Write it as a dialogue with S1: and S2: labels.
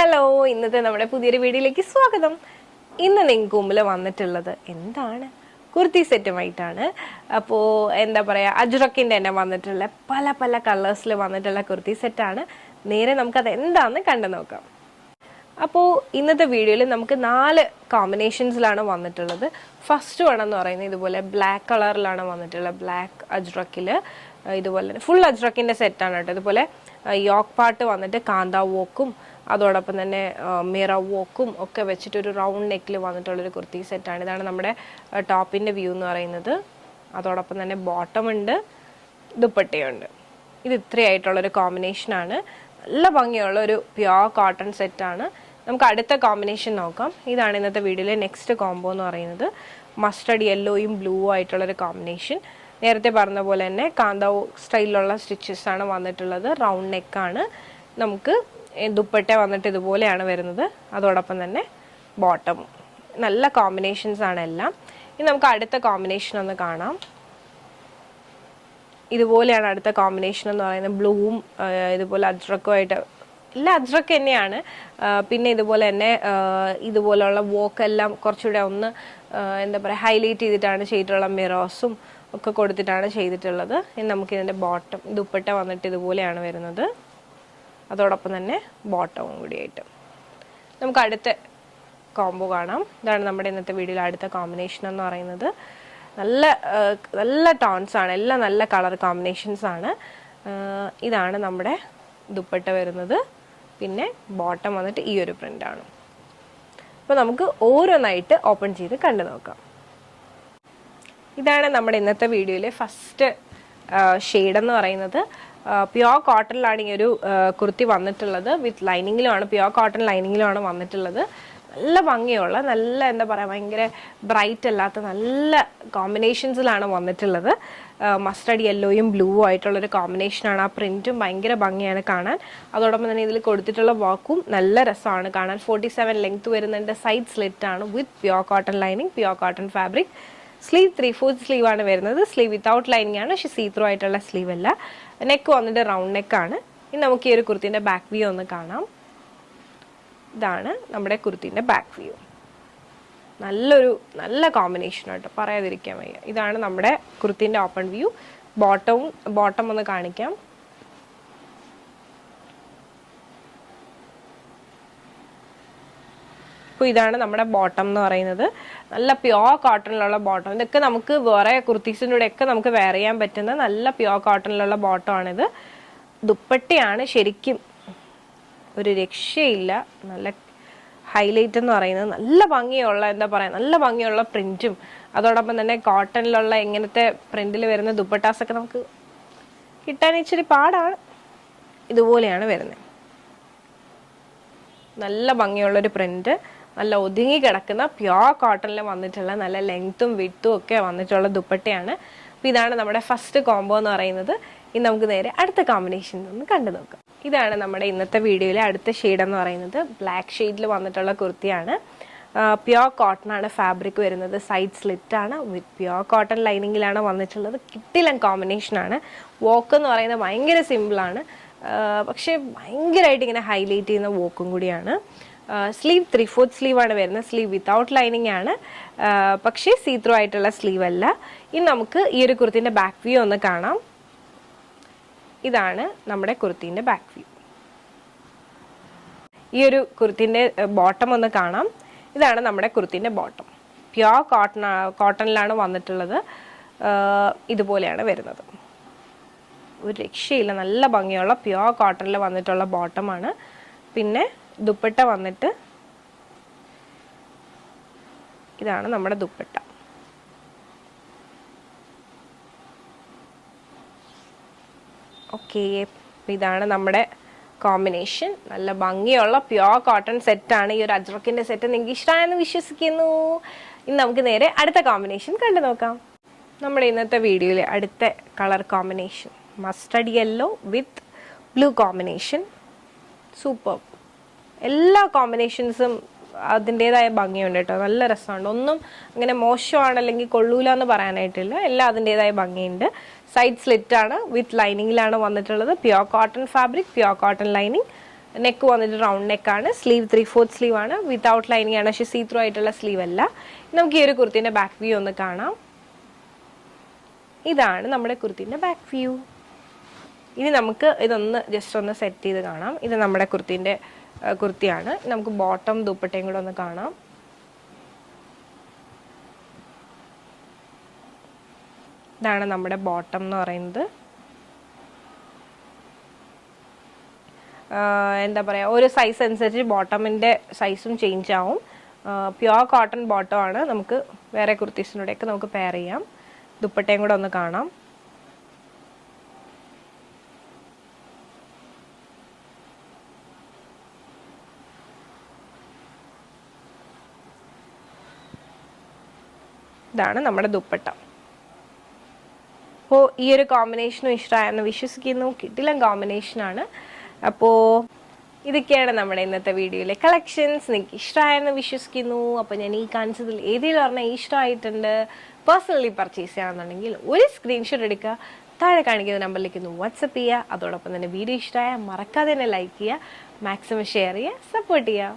S1: Hello, ഇന്നത്തെ നമ്മുടെ പുതിയൊരു വീഡിയോയിലേക്ക് സ്വാഗതം. ഇന്ന് നിങ്ങൾക്ക് മുമ്പിൽ വന്നിട്ടുള്ളത് എന്താണ്? കുർത്തി സെറ്റുമായിട്ടാണ്. അപ്പോൾ എന്താ പറയുക, അജ്രക്കിൻ്റെ തന്നെ വന്നിട്ടുള്ള പല പല കളേഴ്സിൽ വന്നിട്ടുള്ള കുർത്തി സെറ്റാണ്. നേരെ നമുക്കത് എന്താണെന്ന് കണ്ടു നോക്കാം. അപ്പോൾ ഇന്നത്തെ വീഡിയോയിൽ നമുക്ക് 4 കോമ്പിനേഷൻസിലാണ് വന്നിട്ടുള്ളത്. ഫസ്റ്റ് വേണമെന്ന് പറയുന്നത് ഇതുപോലെ ബ്ലാക്ക് കളറിലാണ് വന്നിട്ടുള്ളത്. ബ്ലാക്ക് അജ്രക്കിൽ ഇതുപോലെ തന്നെ ഫുൾ അജ്രക്കിൻ്റെ സെറ്റാണ് കേട്ടോ. ഇതുപോലെ യോക്ക് പാർട്ട് വന്നിട്ട് കാന്താ വോക്കും അതോടൊപ്പം തന്നെ മിറ വോക്കും ഒക്കെ വെച്ചിട്ടൊരു റൗണ്ട് നെക്കിൽ വന്നിട്ടുള്ളൊരു കുർത്തി സെറ്റാണ്. ഇതാണ് നമ്മുടെ ടോപ്പിൻ്റെ വ്യൂ എന്ന് പറയുന്നത്. അതോടൊപ്പം തന്നെ ബോട്ടം ഉണ്ട്, ദുപ്പട്ടയുണ്ട്. ഇത് ഇത്രയായിട്ടുള്ളൊരു കോമ്പിനേഷനാണ്. നല്ല ഭംഗിയുള്ള ഒരു പ്യോർ കോട്ടൺ സെറ്റാണ്. നമുക്ക് അടുത്ത കോമ്പിനേഷൻ നോക്കാം. ഇതാണ് ഇന്നത്തെ വീഡിയോയിലെ നെക്സ്റ്റ് കോംബോ എന്ന് പറയുന്നത്. മസ്റ്റർഡ് യെല്ലോയും ബ്ലൂ ആയിട്ടുള്ളൊരു കോമ്പിനേഷൻ. നേരത്തെ പറഞ്ഞ പോലെ തന്നെ കാന്താ സ്റ്റൈലിലുള്ള സ്റ്റിച്ചസ് ആണ് വന്നിട്ടുള്ളത്. റൗണ്ട് നെക്കാണ്. നമുക്ക് ദുപ്പട്ട വന്നിട്ട് ഇതുപോലെയാണ് വരുന്നത്. അതോടൊപ്പം തന്നെ ബോട്ടമും. നല്ല കോമ്പിനേഷൻസ് ആണ് എല്ലാം. ഇനി നമുക്ക് അടുത്ത കോമ്പിനേഷൻ ഒന്ന് കാണാം. ഇതുപോലെയാണ് അടുത്ത കോമ്പിനേഷൻ എന്ന് പറയുന്നത്. ബ്ലൂവും ഇതുപോലെ അജ്രക്കുമായിട്ട്, എല്ലാം അജ്രക്ക് തന്നെയാണ്. പിന്നെ ഇതുപോലെ തന്നെ ഇതുപോലെയുള്ള വോക്കെല്ലാം കുറച്ചുകൂടെ ഒന്ന് എന്താ പറയുക ഹൈലൈറ്റ് ചെയ്തിട്ടാണ് ചെയ്തിട്ടുള്ള മിറോസും ഒക്കെ കൊടുത്തിട്ടാണ് ചെയ്തിട്ടുള്ളത്. ഇനി നമുക്കിതിൻ്റെ ബോട്ടം ദുപ്പട്ട വന്നിട്ട് ഇതുപോലെയാണ് വരുന്നത്. അതോടൊപ്പം തന്നെ ബോട്ടവും കൂടിയായിട്ട്. നമുക്ക് അടുത്ത കോംബോ കാണാം. ഇതാണ് നമ്മുടെ ഇന്നത്തെ വീഡിയോയിൽ അടുത്ത കോമ്പിനേഷൻ എന്ന് പറയുന്നത്. നല്ല നല്ല ടോൺസ് ആണ്, എല്ലാം നല്ല കളർ കോമ്പിനേഷൻസ് ആണ്. ഇതാണ് നമ്മുടെ ദുപ്പട്ട വരുന്നത്. പിന്നെ ബോട്ടം വന്നിട്ട് ഈ ഒരു പ്രിൻ്റാണ്. അപ്പോൾ നമുക്ക് ഓരോന്നായിട്ട് ഓപ്പൺ ചെയ്ത് കണ്ടു നോക്കാം. ഇതാണ് നമ്മുടെ ഇന്നത്തെ വീഡിയോയിലെ ഫസ്റ്റ് ഷെയ്ഡ് എന്ന് പറയുന്നത്. പ്യോർ കോട്ടണിലാണ് ഈ ഒരു കുർത്തി വന്നിട്ടുള്ളത്. വിത്ത് ലൈനിങ്ങിലുമാണ്, പ്യോർ കോട്ടൺ ലൈനിങ്ങിലുമാണ് വന്നിട്ടുള്ളത്. നല്ല ഭംഗിയുള്ള, നല്ല എന്താ പറയുക, ഭയങ്കര ബ്രൈറ്റ് അല്ലാത്ത നല്ല കോമ്പിനേഷൻസിലാണ് വന്നിട്ടുള്ളത്. മസ്റ്റർഡ് യെല്ലോയും ബ്ലൂ ആയിട്ടുള്ളൊരു കോമ്പിനേഷനാണ്. ആ പ്രിൻറ്റും ഭയങ്കര ഭംഗിയാണ് കാണാൻ. അതോടൊപ്പം തന്നെ ഇതിൽ കൊടുത്തിട്ടുള്ള വർക്കും നല്ല രസമാണ് കാണാൻ. 47 ലെങ്ത് വരുന്നുണ്ട്. സൈഡ് സ്ലിറ്റ് ആണ് with pure cotton lining, pure cotton fabric. Sleeve 3/4 sleeve ആണ് വരുന്നത്. സ്ലീവ് വിത്തൗട്ട് ലൈനിങ് ആണ്, പക്ഷേ സീ ത്രൂ ആയിട്ടുള്ള സ്ലീവ് അല്ല. നെക്ക് വന്നിട്ട് റൗണ്ട് നെക്കാണ്. ഇനി നമുക്ക് ഈ ഒരു കുർത്തിൻ്റെ ബാക്ക് വ്യൂ ഒന്ന് കാണാം. ഇതാണ് നമ്മുടെ കുർത്തിൻ്റെ ബാക്ക് വ്യൂ. നല്ല കോമ്പിനേഷൻ ആട്ടോ, പറയാതിരിക്കാൻ വയ്യ. ഇതാണ് നമ്മുടെ കുർത്തിൻ്റെ ഓപ്പൺ വ്യൂ. ബോട്ടം ഒന്ന് കാണിക്കാം. അപ്പോൾ ഇതാണ് നമ്മുടെ ബോട്ടം എന്ന് പറയുന്നത്. നല്ല പ്യോർ കോട്ടണിലുള്ള ബോട്ടം. ഇതൊക്കെ നമുക്ക് വേറെ കുർത്തീസിൻ്റെ കൂടെ ഒക്കെ നമുക്ക് വെയർ ചെയ്യാൻ പറ്റുന്ന നല്ല പ്യോർ കോട്ടണിലുള്ള ബോട്ടമാണിത്. ദുപ്പട്ടയാണ് ശരിക്കും ഒരു രക്ഷയില്ല. നല്ല ഹൈലൈറ്റ് എന്ന് പറയുന്നത് നല്ല ഭംഗിയുള്ള, എന്താ പറയുക, നല്ല ഭംഗിയുള്ള പ്രിൻറ്റും അതോടൊപ്പം തന്നെ കോട്ടണിലുള്ള ഇങ്ങനത്തെ പ്രിൻറ്റിൽ വരുന്ന ദുപ്പട്ടാസൊക്കെ നമുക്ക് കിട്ടാൻ ഇച്ചിരി പാടാണ്. ഇതുപോലെയാണ് വരുന്നത്. നല്ല ഭംഗിയുള്ളൊരു പ്രിൻറ്റ്, നല്ല ഒതുങ്ങി കിടക്കുന്ന പ്യോർ കോട്ടണിൽ വന്നിട്ടുള്ള നല്ല ലെങ്ത്തും വിഡ്ത്തും ഒക്കെ വന്നിട്ടുള്ള ദുപ്പട്ടയാണ്. അപ്പോൾ ഇതാണ് നമ്മുടെ ഫസ്റ്റ് കോംബോ എന്ന് പറയുന്നത്. ഇനി നമുക്ക് നേരെ അടുത്ത കോമ്പിനേഷൻ ഒന്ന് കണ്ടു നോക്കാം. ഇതാണ് നമ്മുടെ ഇന്നത്തെ വീഡിയോയിലെ അടുത്ത ഷെയ്ഡ് എന്ന് പറയുന്നത്. ബ്ലാക്ക് ഷെയ്ഡിൽ വന്നിട്ടുള്ള കുർത്തിയാണ്. പ്യോർ കോട്ടൺ ആണ് ഫാബ്രിക് വരുന്നത്. സൈഡ് സ്ലിറ്റ് ആണ് വിത്ത് പ്യോർ കോട്ടൺ ലൈനിങ്ങിലാണ് വന്നിട്ടുള്ളത്. കിട്ടിലൻ കോമ്പിനേഷനാണ്. വോക്ക് എന്ന് പറയുന്നത് ഭയങ്കര സിമ്പിളാണ്, പക്ഷേ ഭയങ്കരമായിട്ട് ഇങ്ങനെ ഹൈലൈറ്റ് ചെയ്യുന്ന വോക്കും കൂടിയാണ്. സ്ലീവ് 3/4 സ്ലീവ് ആണ് വരുന്നത്. സ്ലീവ് വിത്തൗട്ട് ലൈനിങ് ആണ്, പക്ഷേ സീ ത്രൂ ആയിട്ടുള്ള സ്ലീവ് അല്ല. ഇനി നമുക്ക് ഈ ഒരു കുർത്തിൻ്റെ ബാക്ക് വ്യൂ ഒന്ന് കാണാം. ഇതാണ് നമ്മുടെ കുർത്തിൻ്റെ ബാക്ക് വ്യൂ. ഈ ഒരു കുർത്തിൻ്റെ ബോട്ടം ഒന്ന് കാണാം. ഇതാണ് നമ്മുടെ കുർത്തിൻ്റെ ബോട്ടം. പ്യോർ കോട്ടണിലാണ് വന്നിട്ടുള്ളത്. ഇതുപോലെയാണ് വരുന്നത്. ഒരു രക്ഷയില്ല, നല്ല ഭംഗിയുള്ള പ്യോർ കോട്ടണിൽ വന്നിട്ടുള്ള ബോട്ടമാണ്. പിന്നെ ദുപ്പട്ട വന്നിട്ട് ഇതാണ് നമ്മുടെ ദുപ്പട്ട. ഓക്കെ, ഇതാണ് നമ്മുടെ കോമ്പിനേഷൻ. നല്ല ഭംഗിയുള്ള പ്യോർ കോട്ടൺ സെറ്റാണ്. ഈ ഒരു അജ്രക്കിൻ്റെ സെറ്റ് നിങ്ങൾക്ക് ഇഷ്ടമായെന്ന് വിശ്വസിക്കുന്നു. ഇനി നമുക്ക് നേരെ അടുത്ത കോമ്പിനേഷൻ കണ്ടു നോക്കാം. നമ്മുടെ ഇന്നത്തെ വീഡിയോയിലെ അടുത്ത കളർ കോമ്പിനേഷൻ മസ്റ്റർഡ് യെല്ലോ വിത്ത് ബ്ലൂ കോമ്പിനേഷൻ. സൂപ്പർ. എല്ലാ കോമ്പിനേഷൻസും അതിൻ്റേതായ ഭംഗിയുണ്ട് കേട്ടോ. നല്ല രസമുണ്ട്. ഒന്നും അങ്ങനെ മോശമാണ് അല്ലെങ്കിൽ കൊള്ളൂല എന്ന് പറയാനായിട്ടില്ല. എല്ലാം അതിൻ്റേതായ ഭംഗിയുണ്ട്. സൈഡ് സ്ലിറ്റ് ആണ് വിത്ത് ലൈനിങ്ങിലാണ് വന്നിട്ടുള്ളത്. Pure cotton fabric, pure cotton lining. Neck വന്നിട്ട് റൗണ്ട് നെക്കാണ്. സ്ലീവ് 3/4 സ്ലീവ് ആണ്, വിത്തൗട്ട് ലൈനിങ് ആണ്, പക്ഷേ സീ ത്രൂ ആയിട്ടുള്ള സ്ലീവ് അല്ല. നമുക്ക് ഈ ഒരു കുർത്തിൻ്റെ ബാക്ക് വ്യൂ ഒന്ന് കാണാം. ഇതാണ് നമ്മുടെ കുർത്തിൻ്റെ ബാക്ക് വ്യൂ. ഇനി നമുക്ക് ഇതൊന്ന് ജസ്റ്റ് ഒന്ന് സെറ്റ് ചെയ്ത് കാണാം. ഇത് നമ്മുടെ കുർത്തിയാണ്. നമുക്ക് ബോട്ടം ദുപ്പട്ടയും കൂടെ ഒന്ന് കാണാം. ഇതാണ് നമ്മുടെ ബോട്ടം എന്ന് പറയുന്നത്. എന്താ പറയുക, ഒരു സൈസ് അനുസരിച്ച് ബോട്ടമിൻ്റെ സൈസും ചേഞ്ച് ആവും. പ്യുവർ കോട്ടൺ ബോട്ടം ആണ്. നമുക്ക് വേറെ കുർത്തീസിനോടെയൊക്കെ നമുക്ക് പെയർ ചെയ്യാം. ദുപ്പട്ടയും കൂടെ ഒന്ന് കാണാം. ഇതാണ് നമ്മുടെ ദുപ്പട്ട. അപ്പോൾ ഈ ഒരു കോമ്പിനേഷനും ഇഷ്ടമായെന്ന് വിശ്വസിക്കുന്നു. കിടിലൻ കോമ്പിനേഷനാണ്. അപ്പോൾ ഇതൊക്കെയാണ് നമ്മുടെ ഇന്നത്തെ വീഡിയോയിലെ കളക്ഷൻസ്. നിങ്ങൾക്ക് ഇഷ്ടമായെന്ന് വിശ്വസിക്കുന്നു. അപ്പോൾ ഞാൻ ഈ കാണിച്ചതിൽ ഏതെങ്കിലും പറഞ്ഞാൽ ഇഷ്ടമായിട്ടുണ്ട്, പേഴ്സണലി പർച്ചേസ് ചെയ്യുകയാണെന്നുണ്ടെങ്കിൽ ഒരു സ്ക്രീൻഷോട്ട് എടുക്കുക, താഴെ കാണിക്കുന്ന നമ്പറിലേക്ക് ഒന്ന് വാട്സപ്പ് ചെയ്യുക. അതോടൊപ്പം തന്നെ വീഡിയോ ഇഷ്ടമായാൽ മറക്കാതെ തന്നെ ലൈക്ക് ചെയ്യുക, മാക്സിമം ഷെയർ ചെയ്യുക, സപ്പോർട്ട് ചെയ്യുക.